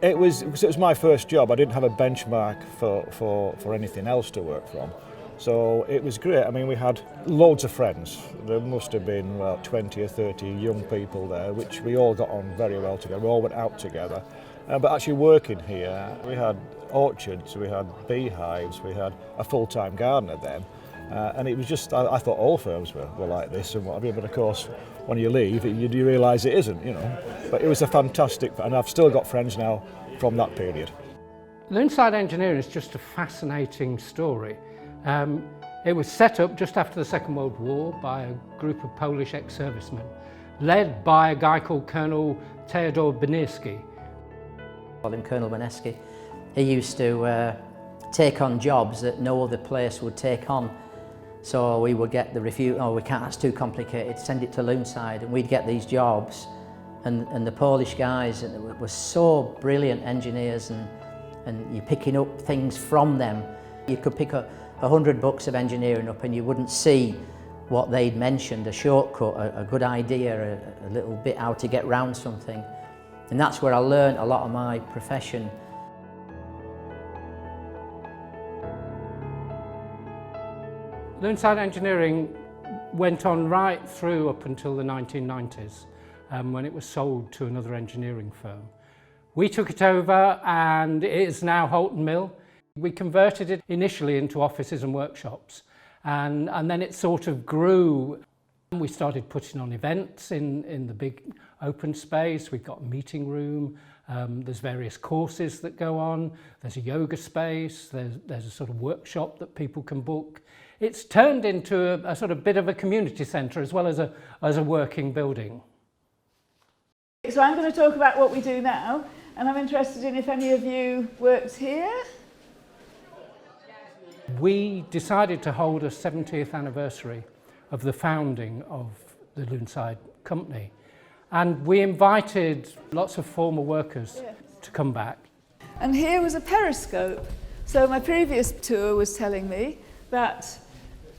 It was my first job. I didn't have a benchmark for anything else to work from. So it was great. I mean, we had loads of friends. There must have been about 20 or 30 young people there, which we all got on very well together. We all went out together. But actually working here, we had orchards, we had beehives, we had a full-time gardener then. And it was just, I thought all firms were like this and what have you, but of course, when you leave, you realise it isn't, you know. But it was a fantastic, and I've still got friends now from that period. Luneside Engineering is just a fascinating story. It was set up just after the Second World War by a group of Polish ex-servicemen, led by a guy called Colonel Theodore Beniski. Call him Colonel Beniski. He used to take on jobs that no other place would take on. So we would get the refute, oh, we can't, that's too complicated, send it to Loonside, and we'd get these jobs. And the Polish guys were so brilliant engineers, and you're picking up things from them. You could pick up 100 books of engineering up and you wouldn't see what they'd mentioned, a shortcut, a good idea, a little bit how to get round something. And that's where I learned a lot of my profession. Luneside Engineering went on right through up until the 1990s when it was sold to another engineering firm. We took it over and it is now Halton Mill. We converted it initially into offices and workshops and then it sort of grew. We started putting on events in the big open space. We've got a meeting room, there's various courses that go on, there's a yoga space, there's a sort of workshop that people can book. It's turned into a sort of bit of a community centre as well as a working building. So I'm going to talk about what we do now, and I'm interested in if any of you worked here. We decided to hold a 70th anniversary of the founding of the Loonside company, and we invited lots of former workers to come back. And here was a periscope. So my previous tour was telling me that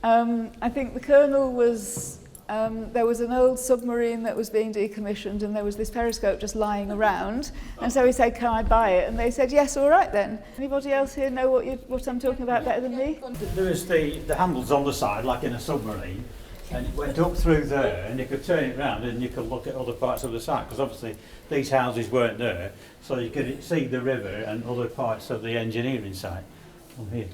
I think the Colonel was, there was an old submarine that was being decommissioned and there was this periscope just lying around, and so he said, can I buy it? And they said, yes, all right then. Anybody else here know what I'm talking about better than me? There was the handles on the side, like in a submarine, and it went up through there, and you could turn it round and you could look at other parts of the site, because obviously these houses weren't there, so you could see the river and other parts of the engineering site from here.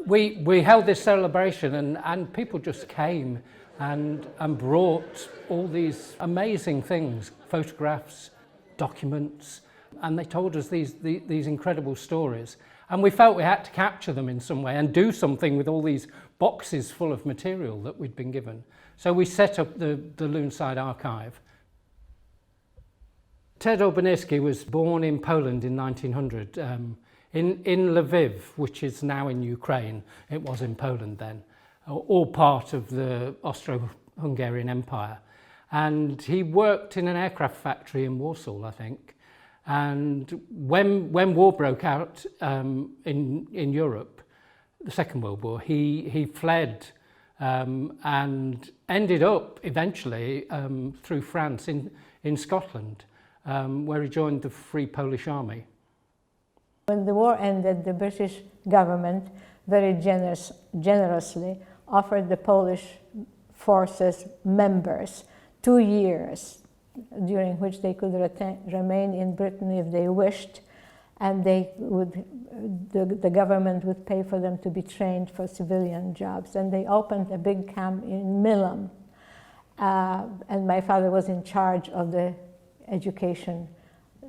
We held this celebration and people just came and brought all these amazing things, photographs, documents, and they told us these incredible stories. And we felt we had to capture them in some way and do something with all these boxes full of material that we'd been given. So we set up the Loonside archive. Theodore Beniski was born in Poland in 1900. In Lviv, which is now in Ukraine, it was in Poland then, all part of the Austro-Hungarian Empire. And he worked in an aircraft factory in Warsaw, I think. And when war broke out in Europe, the Second World War, he fled and ended up eventually through France in Scotland, where he joined the Free Polish Army. When the war ended, the British government very generously offered the Polish forces members 2 years during which they could remain in Britain if they wished, and the government would pay for them to be trained for civilian jobs. And they opened a big camp in Milam, and my father was in charge of the education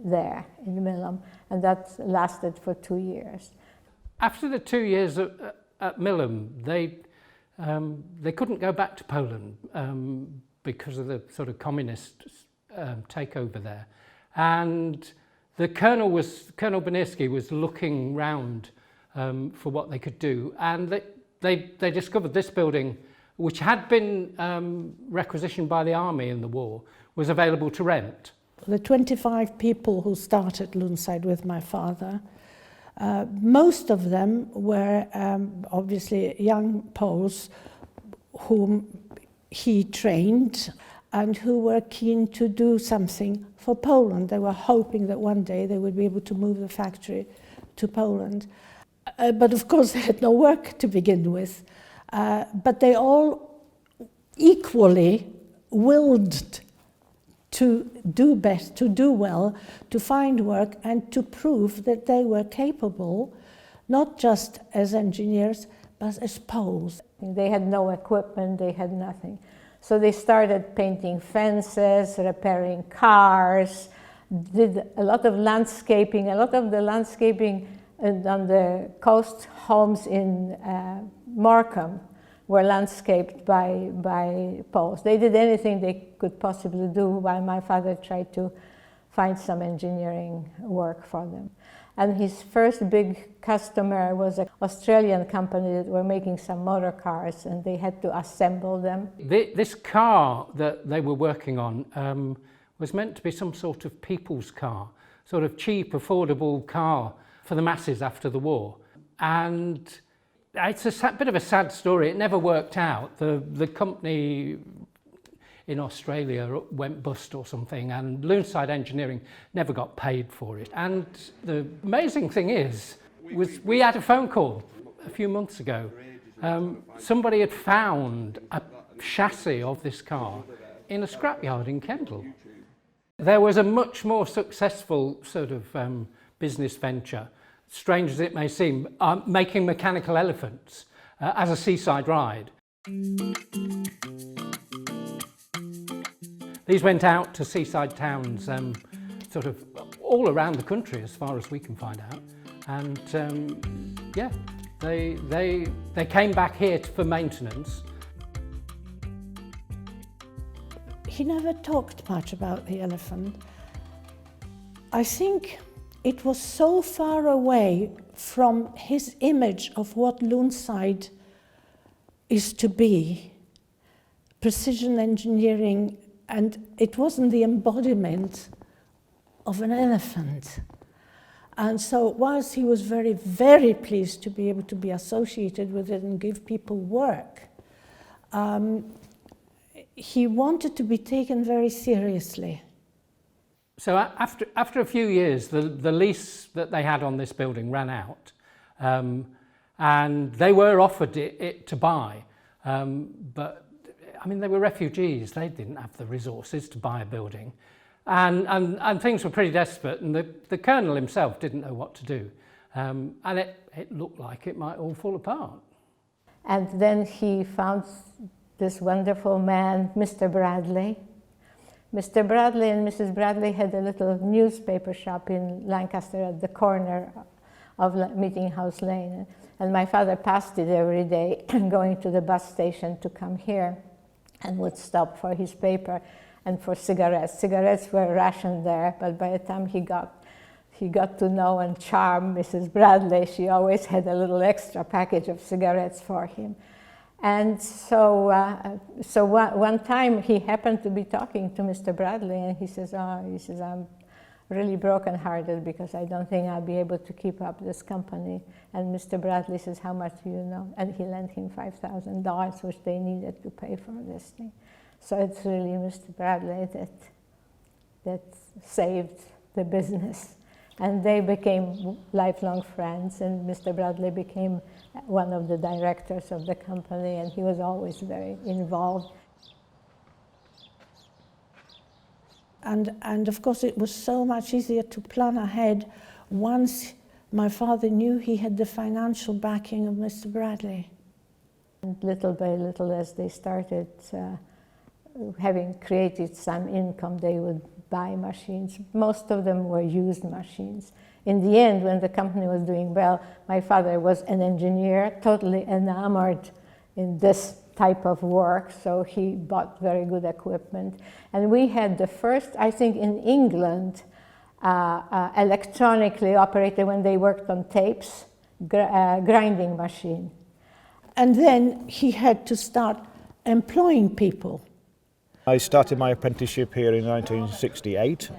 there in Milam, and that lasted for 2 years. After the 2 years at Milam, they couldn't go back to Poland because of the sort of communist takeover there. And the Colonel Beniski was looking round for what they could do, and they discovered this building, which had been requisitioned by the army in the war, was available to rent. The 25 people who started Loonside with my father, most of them were obviously young Poles whom he trained. and who were keen to do something for Poland. They were hoping that one day they would be able to move the factory to Poland. But of course they had no work to begin with. But they all equally willed to do best, to do well, to find work and to prove that they were capable, not just as engineers, but as Poles. They had no equipment, they had nothing. So they started painting fences, repairing cars, did a lot of landscaping. A lot of the landscaping on the coast homes in Morecambe were landscaped by Poles. They did anything they could possibly do while my father tried to find some engineering work for them. And his first big customer was an Australian company that were making some motor cars, and they had to assemble them. This car that they were working on was meant to be some sort of people's car, sort of cheap, affordable car for the masses after the war. And it's a bit of a sad story. It never worked out. The company in Australia went bust or something, and Luneside Engineering never got paid for it. And the amazing thing is, we had a phone call a few months ago. Somebody had found a chassis of this car in a scrapyard in Kendal. There was a much more successful sort of business venture, strange as it may seem, making mechanical elephants as a seaside ride. These went out to seaside towns sort of all around the country as far as we can find out. And yeah, they came back here for maintenance. He never talked much about the elephant. I think it was so far away from his image of what Loonside is to be, precision engineering, and it wasn't the embodiment of an elephant. And so whilst he was very, very pleased to be able to be associated with it and give people work, he wanted to be taken very seriously. So after a few years, the lease that they had on this building ran out, and they were offered it to buy, but I mean, they were refugees. They didn't have the resources to buy a building, and things were pretty desperate, and the colonel himself didn't know what to do, and it looked like it might all fall apart. And then he found this wonderful man, Mr. Bradley. Mr. Bradley and Mrs. Bradley had a little newspaper shop in Lancaster at the corner of Meeting House Lane. And my father passed it every day, going to the bus station to come here, and would stop for his paper and for cigarettes. Cigarettes were rationed there, but by the time he got to know and charm Mrs. Bradley, she always had a little extra package of cigarettes for him. And so one time he happened to be talking to Mr. Bradley, and he says, I'm really broken-hearted because I don't think I'll be able to keep up this company. And Mr. Bradley says, how much do you know? And he lent him $5,000, which they needed to pay for this thing. So it's really Mr. Bradley that saved the business. And they became lifelong friends, and Mr. Bradley became one of the directors of the company, and he was always very involved. And of course it was so much easier to plan ahead once my father knew he had the financial backing of Mr. Bradley. And little by little, as they started having created some income, they would buy machines. Most of them were used machines. In the end, when the company was doing well, my father was an engineer, totally enamored in this type of work, so he bought very good equipment. And we had the first, I think in England, electronically operated, when they worked on tapes, grinding machine. And then he had to start employing people. I started my apprenticeship here in 1968.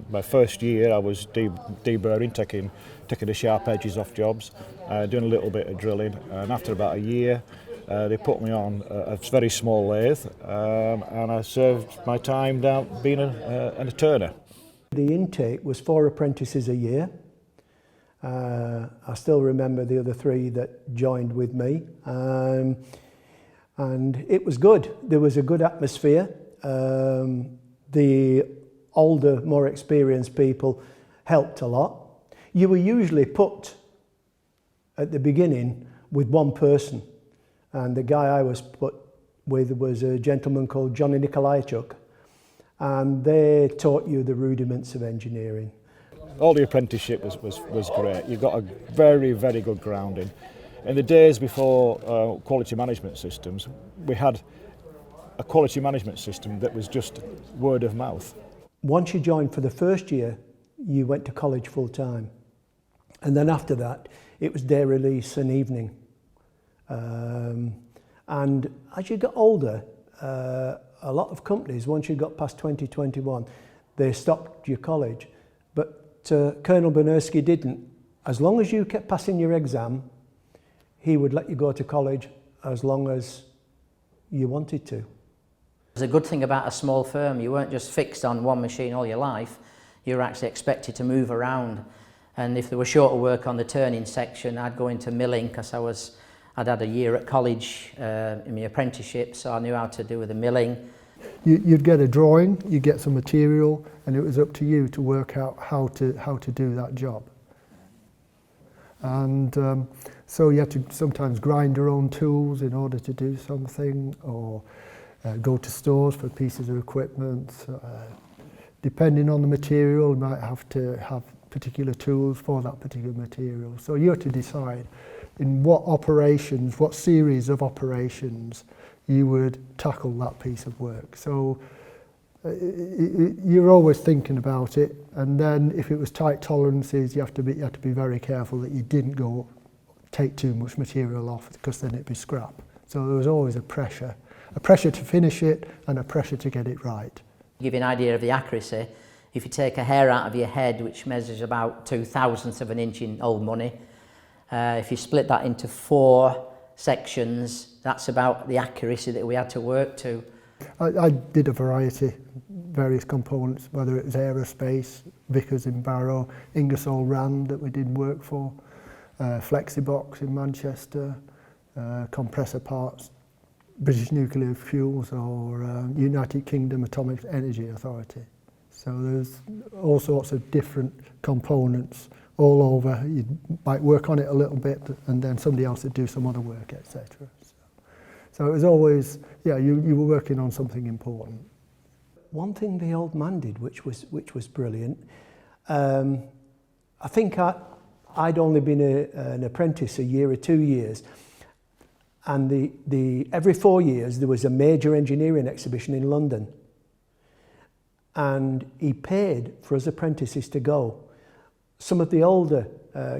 My first year I was deburring, taking the sharp edges off jobs, doing a little bit of drilling, and after about a year They put me on a very small lathe, and I served my time down being an turner. The intake was 4 apprentices a year. I still remember the other 3 that joined with me, and it was good. There was a good atmosphere. The older, more experienced people helped a lot. You were usually put at the beginning with one person, and the guy I was put with was a gentleman called Johnny Nikolaichuk, and they taught you the rudiments of engineering. All the apprenticeship was great. You got a very, very good grounding. In the days before quality management systems, we had a quality management system that was just word of mouth. Once you joined for the first year, you went to college full time. And then after that, it was day release and evening. And as you got older, a lot of companies, once you got past 2021, they stopped your college. But Colonel Beniski didn't. As long as you kept passing your exam, he would let you go to college as long as you wanted to. There's a good thing about a small firm. You weren't just fixed on one machine all your life. You were actually expected to move around. And if there was shorter work on the turning section, I'd go into milling because I'd had a year at college in my apprenticeship, so I knew how to do with the milling. You'd get a drawing, you'd get some material, and it was up to you to work out how to do that job. And so you had to sometimes grind your own tools in order to do something, or go to stores for pieces of equipment. Depending on the material, you might have to have particular tools for that particular material. So you have to decide in what operations, what series of operations you would tackle that piece of work. So you're always thinking about it, and then if it was tight tolerances, you have to be very careful that you didn't take too much material off, because then it'd be scrap. So there was always a pressure to finish it and a pressure to get it right. To give you an idea of the accuracy, if you take a hair out of your head, which measures about 2/1000 of an inch in old money, if you split that into 4 sections, that's about the accuracy that we had to work to. I did a variety, various components, whether it was aerospace, Vickers in Barrow, Ingersoll Rand that we did work for, Flexibox in Manchester, compressor parts, British Nuclear Fuels, or United Kingdom Atomic Energy Authority. So there's all sorts of different components all over. You might work on it a little bit, and then somebody else would do some other work, etc. So it was always, yeah, you were working on something important. One thing the old man did, which was brilliant, I think I'd only been an apprentice a year or 2 years, and every 4 years there was a major engineering exhibition in London, and he paid for us apprentices to go. Some of the older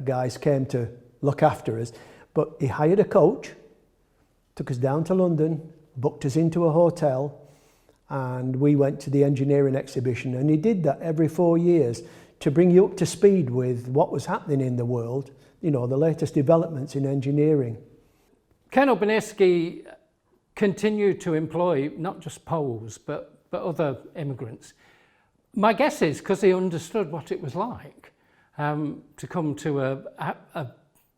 guys came to look after us, but he hired a coach, took us down to London, booked us into a hotel, and we went to the engineering exhibition. And he did that every 4 years to bring you up to speed with what was happening in the world, you know, the latest developments in engineering. Colonel Beniski continued to employ not just Poles, but other immigrants. My guess is because he understood what it was like to come to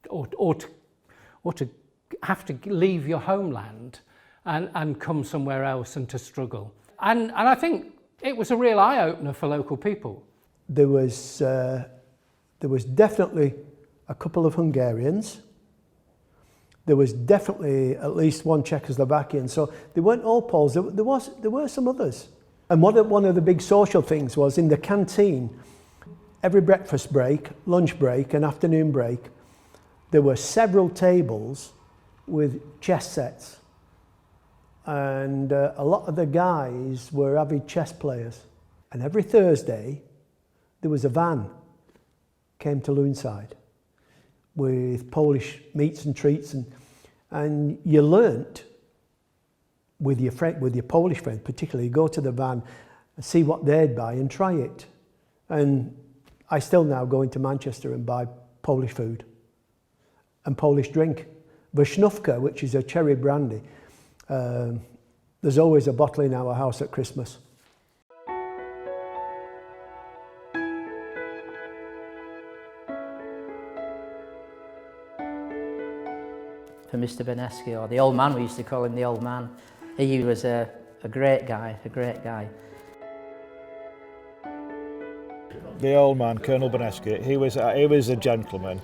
or to have to leave your homeland and come somewhere else and to struggle. And I think it was a real eye-opener for local people. There was definitely a couple of Hungarians. There was definitely at least one Czechoslovakian. So they weren't all Poles. There were some others. And one of the big social things was in the canteen, every breakfast break, lunch break and afternoon break, there were several tables with chess sets. And a lot of the guys were avid chess players. And every Thursday, there was a van came to Loonside with Polish meats and treats, and you learnt with your Polish friend particularly, go to the van and see what they'd buy and try it. And I still now go into Manchester and buy Polish food and Polish drink. Vysnufka, which is a cherry brandy. There's always a bottle in our house at Christmas. For Mr. Beniski, or the old man, we used to call him the old man. He was a great guy, a great guy. The old man, Colonel Beniski, he was a gentleman.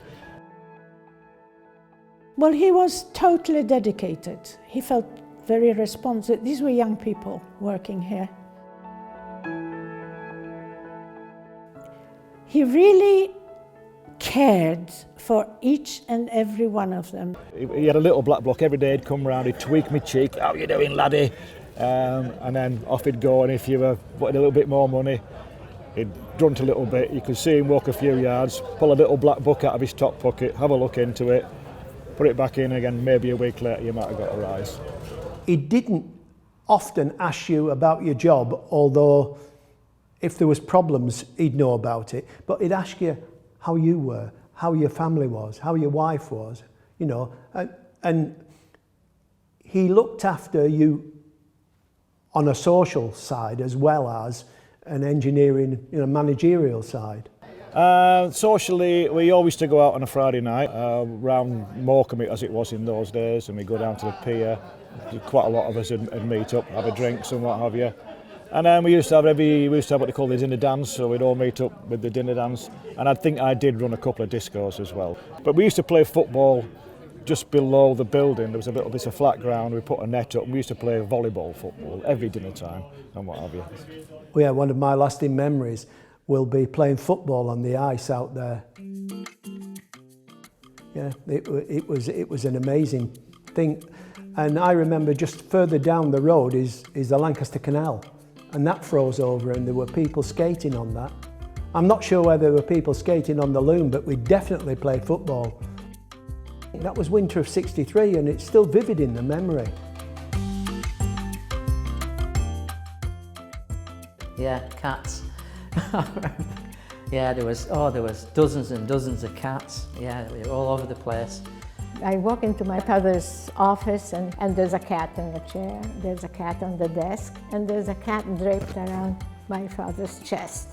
Well, he was totally dedicated. He felt very responsive. These were young people working here. He really cared for each and every one of them. He had a little black block every day. He'd come round, he'd tweak my cheek. How you doing, laddie? And then off he'd go. And if you were wanting a little bit more money, he'd grunt a little bit. You could see him walk a few yards, pull a little black book out of his top pocket, have a look into it, put it back in again. Maybe a week later, you might have got a rise. He didn't often ask you about your job, although if there was problems, he'd know about it. But he'd ask you how you were, how your family was, how your wife was, you know. And he looked after you on a social side as well as an engineering, you know, managerial side. Socially, we always used to go out on a Friday night, round Morecambe as it was in those days, and we'd go down to the pier. Quite a lot of us would meet up, have a drink and what have you. And then we used to have what they call the dinner dance, so we'd all meet up with the dinner dance. And I think I did run a couple of discos as well. But we used to play football just below the building. There was a little bit of flat ground, we put a net up, and we used to play volleyball football every dinner time and what have you. Well, yeah, one of my lasting memories will be playing football on the ice out there. Yeah, it was an amazing thing. And I remember just further down the road is the Lancaster Canal, and that froze over and there were people skating on that. I'm not sure whether there were people skating on the loom, but we definitely played football. That was winter of '63 and it's still vivid in the memory. Yeah, cats. Yeah, there was dozens and dozens of cats. Yeah, they were all over the place. I walk into my father's office and there's a cat in the chair, there's a cat on the desk, and there's a cat draped around my father's chest.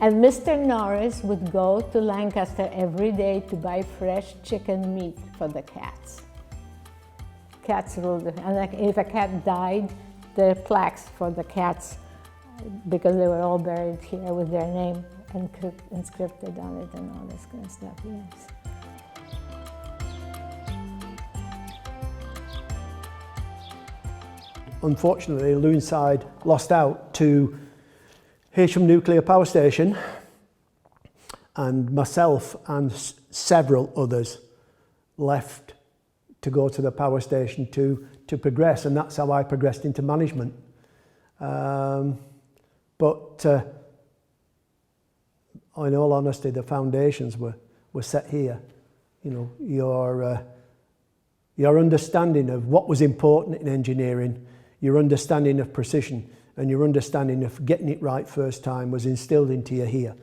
And Mr. Norris would go to Lancaster every day to buy fresh chicken meat for the cats. Cats ruled, and if a cat died, there are plaques for the cats because they were all buried here with their name inscripted on it and all this kind of stuff, yes. Unfortunately, Loonside lost out to Halton Nuclear Power Station, and myself and several others left to go to the power station to progress, and that's how I progressed into management. But in all honesty, the foundations were set here. You know, your understanding of what was important in engineering, your understanding of precision, and your understanding of getting it right first time was instilled into you here.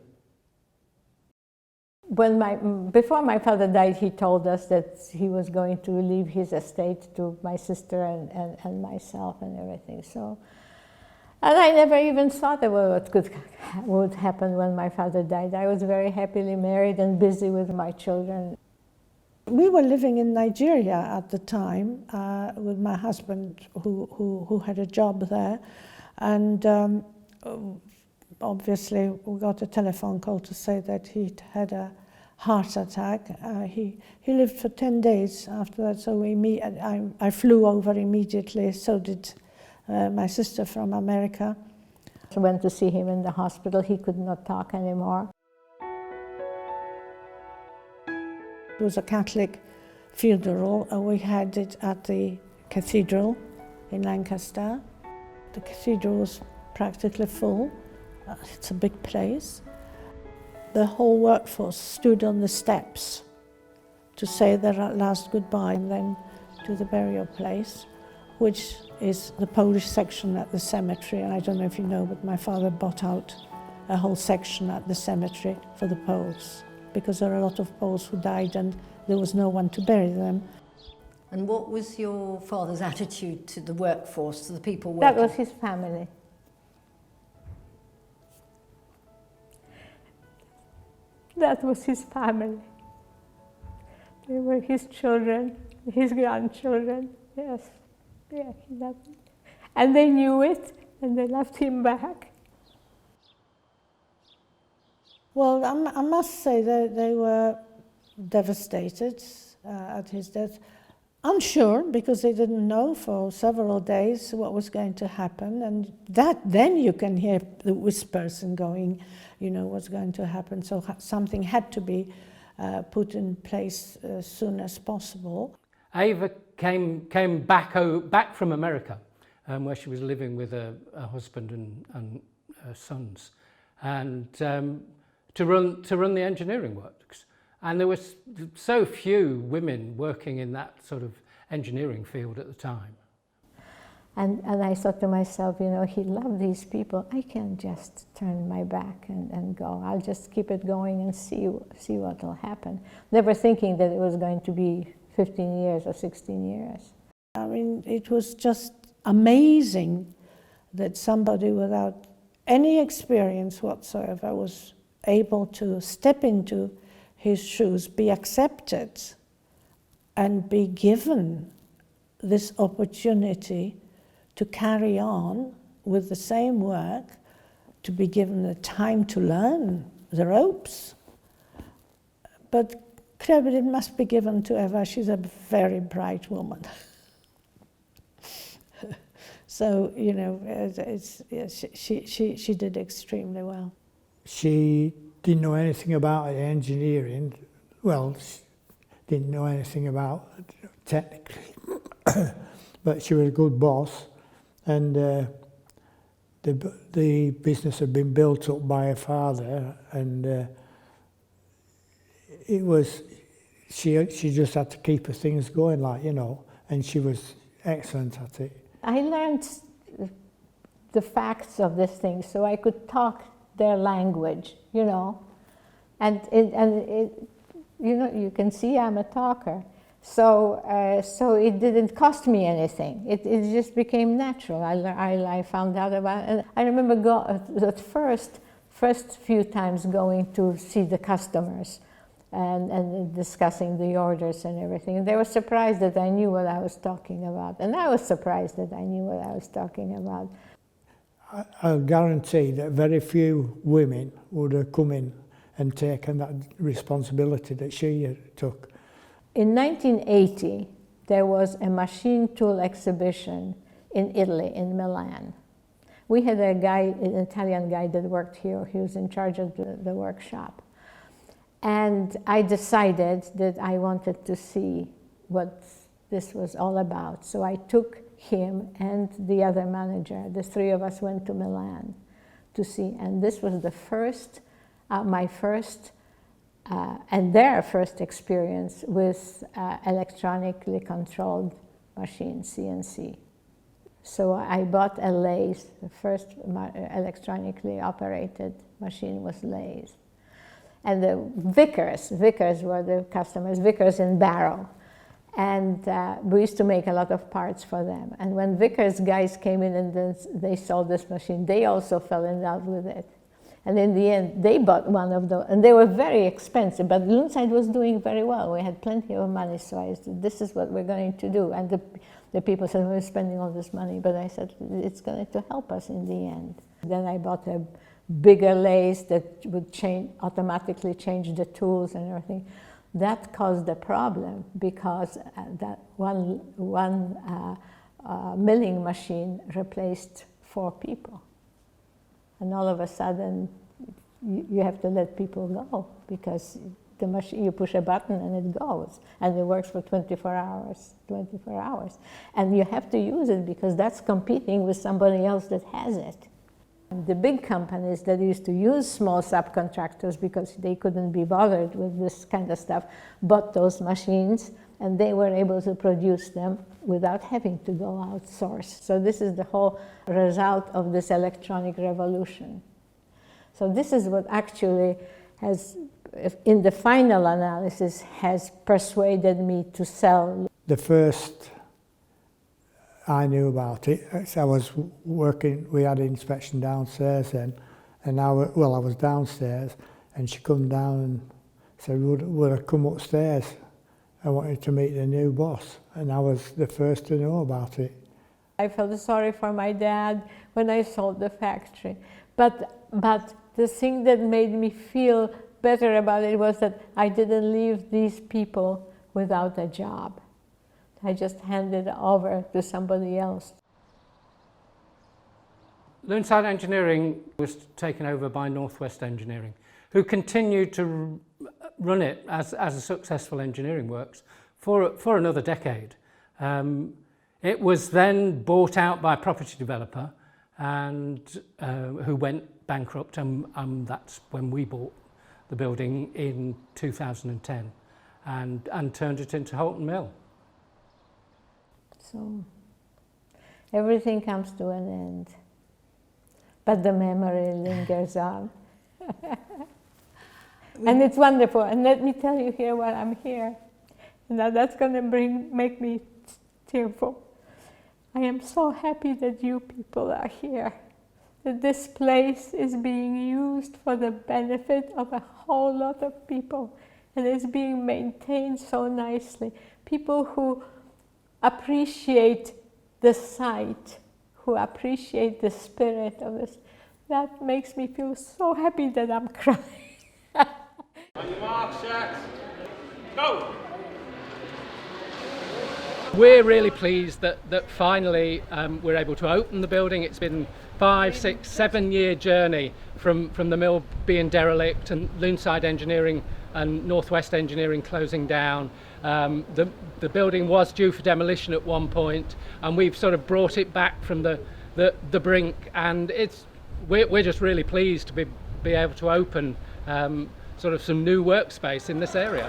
Before my father died, he told us that he was going to leave his estate to my sister and myself and everything. So, and I never even thought about what would happen when my father died. I was very happily married and busy with my children. We were living in Nigeria at the time with my husband, who had a job there, and obviously we got a telephone call to say that he'd had a heart attack. He lived for 10 days after that, so I flew over immediately. So did my sister from America. I went to see him in the hospital. He could not talk anymore. It was a Catholic funeral, and we had it at the cathedral in Lancaster. The cathedral was practically full. It's a big place. The whole workforce stood on the steps to say their last goodbye, and then to the burial place, which is the Polish section at the cemetery. And I don't know if you know, but my father bought out a whole section at the cemetery for the Poles, because there are a lot of Poles who died, and there was no one to bury them. And what was your father's attitude to the workforce, to the people That working? was his family. That was his family. They were his children, his grandchildren, yes. Yeah, he loved it. And they knew it, and they loved him back. Well, I must say that they were devastated at his death. Unsure, because they didn't know for several days what was going to happen, and then you can hear the whispers and going, you know, what's going to happen. So something had to be put in place as soon as possible. Ava came back from America, where she was living with a husband and sons, and to run the engineering works. And there were so few women working in that sort of engineering field at the time. And I thought to myself, you know, he loved these people. I can't just turn my back and go. I'll just keep it going and see what will happen. Never thinking that it was going to be 15 years or 16 years. I mean, it was just amazing that somebody without any experience whatsoever was able to step into his shoes, be accepted, and be given this opportunity to carry on with the same work, to be given the time to learn the ropes. But credit must be given to Eva. She's a very bright woman. So, you know, she did extremely well. She didn't know anything about engineering. Well, she didn't know anything about technically, but she was a good boss, and the business had been built up by her father, and it was she just had to keep her things going, like, you know, and she was excellent at it. I learned the facts of this thing so I could talk their language, you know, and you know, you can see I'm a talker, so it didn't cost me anything. It just became natural. I found out about it. And I remember the first few times going to see the customers and discussing the orders and everything. And they were surprised that I knew what I was talking about, and I was surprised that I knew what I was talking about. I'll guarantee that very few women would have come in and taken that responsibility that she took. In 1980, there was a machine tool exhibition in Italy, in Milan. We had a guy, an Italian guy that worked here. He was in charge of the workshop. And I decided that I wanted to see what this was all about. So I took him and the other manager, the three of us went to Milan to see. And this was the first, my first, and their first experience with electronically controlled machine, CNC. So I bought a lathe. The first electronically operated machine was lathe. And the Vickers were the customers, Vickers in Barrow. And we used to make a lot of parts for them. And when Vickers guys came in and then they saw this machine, they also fell in love with it. And in the end, they bought one of those, and they were very expensive, but Loonside was doing very well. We had plenty of money, so I said, this is what we're going to do. And the people said, we're spending all this money, but I said, it's going to help us in the end. Then I bought a bigger lathe that would automatically change the tools and everything. That caused a problem because that one milling machine replaced 4 people. And all of a sudden, you have to let people go because the machine, you push a button and it goes. And it works for 24 hours. And you have to use it because that's competing with somebody else that has it. The big companies that used to use small subcontractors because they couldn't be bothered with this kind of stuff bought those machines, and they were able to produce them without having to go outsource. So this is the whole result of this electronic revolution. So this is what actually has in the final analysis, has persuaded me to sell. The first I knew about it, I was working, we had inspection downstairs then, and I was downstairs, and she come down and said, would I come upstairs? I wanted to meet the new boss, and I was the first to know about it. I felt sorry for my dad when I sold the factory, but the thing that made me feel better about it was that I didn't leave these people without a job. I just handed it over to somebody else. Luneside Engineering was taken over by Northwest Engineering, who continued to run it as a successful engineering works for another decade. It was then bought out by a property developer and who went bankrupt, and that's when we bought the building in 2010 and turned it into Halton Mill. So everything comes to an end, but the memory lingers on. And it's wonderful. And let me tell you here while I'm here, and that's going to make me tearful. I am so happy that you people are here, that this place is being used for the benefit of a whole lot of people, and is being maintained so nicely. People who appreciate the site, who appreciate the spirit of this. That makes me feel so happy that I'm crying. On your mark, set, go! We're really pleased that finally we're able to open the building. It's been 5, 6, 7 year journey from the mill being derelict and Luneside Engineering and Northwest Engineering closing down. The building was due for demolition at one point, and we've sort of brought it back from the brink, and we're just really pleased to be able to open sort of some new workspace in this area.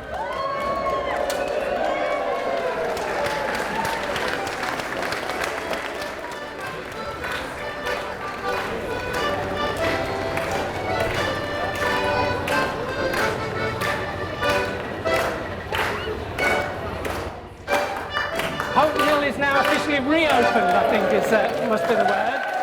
Halton Mill is now officially reopened, I think must be the word.